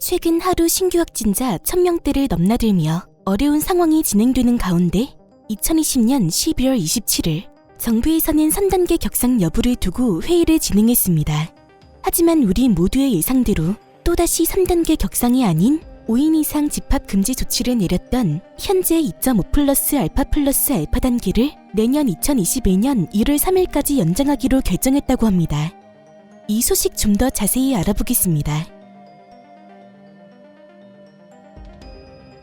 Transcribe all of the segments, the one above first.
최근 하루 신규 확진자 1000명대를 넘나들며 어려운 상황이 진행되는 가운데 2020년 12월 27일 정부에서는 3단계 격상 여부를 두고 회의를 진행했습니다. 하지만 우리 모두의 예상대로 또다시 3단계 격상이 아닌 5인 이상 집합 금지 조치를 내렸던 현재 2.5+α+α 단계를 내년 2021년 1월 3일까지 연장하기로 결정했다고 합니다. 이 소식 좀 더 자세히 알아보겠습니다.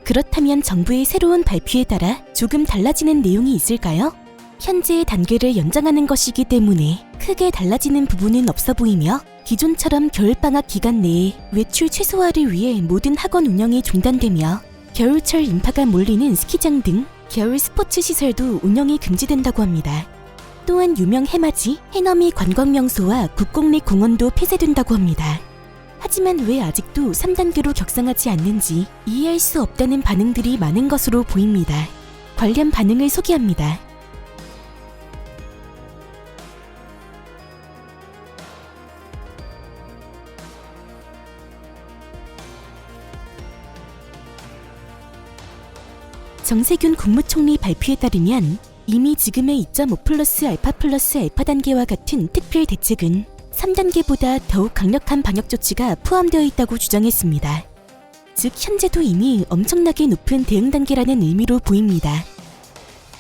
그렇다면 정부의 새로운 발표에 따라 조금 달라지는 내용이 있을까요? 현재의 단계를 연장하는 것이기 때문에 크게 달라지는 부분은 없어 보이며 기존처럼 겨울방학 기간 내에 외출 최소화를 위해 모든 학원 운영이 중단되며 겨울철 인파가 몰리는 스키장 등 겨울 스포츠 시설도 운영이 금지된다고 합니다. 또한 유명 해맞이, 해넘이 관광명소와 국공립 공원도 폐쇄된다고 합니다. 하지만 왜 아직도 3단계로 격상하지 않는지 이해할 수 없다는 반응들이 많은 것으로 보입니다. 관련 반응을 소개합니다. 정세균 국무총리 발표에 따르면 이미 지금의 2.5+α+α 단계와 같은 특별 대책은 3단계보다 더욱 강력한 방역 조치가 포함되어 있다고 주장했습니다. 즉 현재도 이미 엄청나게 높은 대응 단계라는 의미로 보입니다.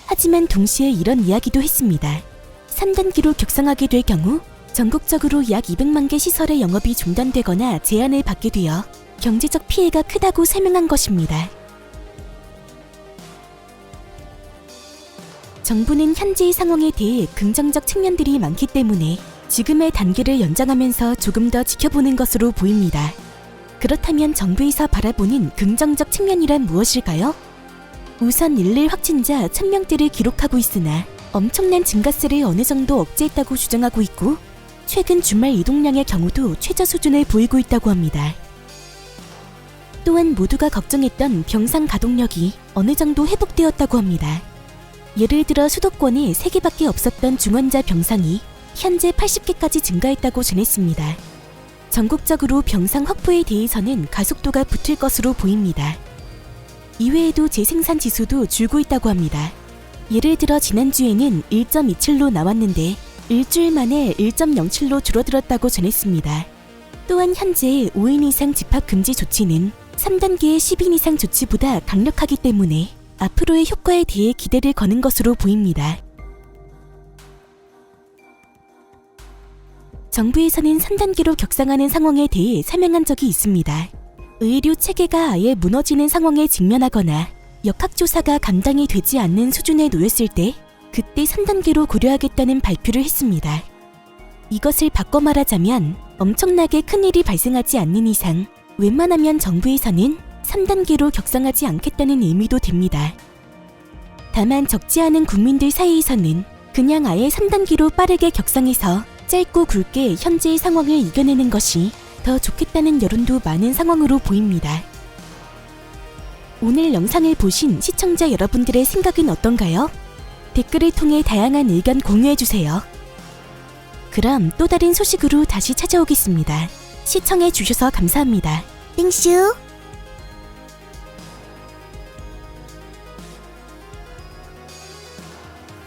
하지만 동시에 이런 이야기도 했습니다. 3단계로 격상하게 될 경우 전국적으로 약 200만 개 시설의 영업이 중단되거나 제한을 받게 되어 경제적 피해가 크다고 설명한 것입니다. 정부는 현재의 상황에 대해 긍정적 측면들이 많기 때문에 지금의 단계를 연장하면서 조금 더 지켜보는 것으로 보입니다. 그렇다면 정부에서 바라보는 긍정적 측면이란 무엇일까요? 우선 일일 확진자 1000명대를 기록하고 있으나 엄청난 증가세를 어느 정도 억제했다고 주장하고 있고 최근 주말 이동량의 경우도 최저 수준을 보이고 있다고 합니다. 또한 모두가 걱정했던 병상 가동력이 어느 정도 회복되었다고 합니다. 예를 들어 수도권에 3개밖에 없었던 중환자 병상이 현재 80개까지 증가했다고 전했습니다. 전국적으로 병상 확보에 대해서는 가속도가 붙을 것으로 보입니다. 이외에도 재생산 지수도 줄고 있다고 합니다. 예를 들어 지난주에는 1.27로 나왔는데 일주일 만에 1.07로 줄어들었다고 전했습니다. 또한 현재 5인 이상 집합 금지 조치는 3단계의 10인 이상 조치보다 강력하기 때문에 앞으로의 효과에 대해 기대를 거는 것으로 보입니다. 정부에서는 3단계로 격상하는 상황에 대해 설명한 적이 있습니다. 의료 체계가 아예 무너지는 상황에 직면하거나 역학조사가 감당이 되지 않는 수준에 놓였을 때 그때 3단계로 고려하겠다는 발표를 했습니다. 이것을 바꿔 말하자면 엄청나게 큰일이 발생하지 않는 이상 웬만하면 정부에서는 3단계로 격상하지 않겠다는 의미도 됩니다. 다만 적지 않은 국민들 사이에서는 그냥 아예 3단계로 빠르게 격상해서 짧고 굵게 현재의 상황을 이겨내는 것이 더 좋겠다는 여론도 많은 상황으로 보입니다. 오늘 영상을 보신 시청자 여러분들의 생각은 어떤가요? 댓글을 통해 다양한 의견 공유해주세요. 그럼 또 다른 소식으로 다시 찾아오겠습니다. 시청해주셔서 감사합니다. 띵슈!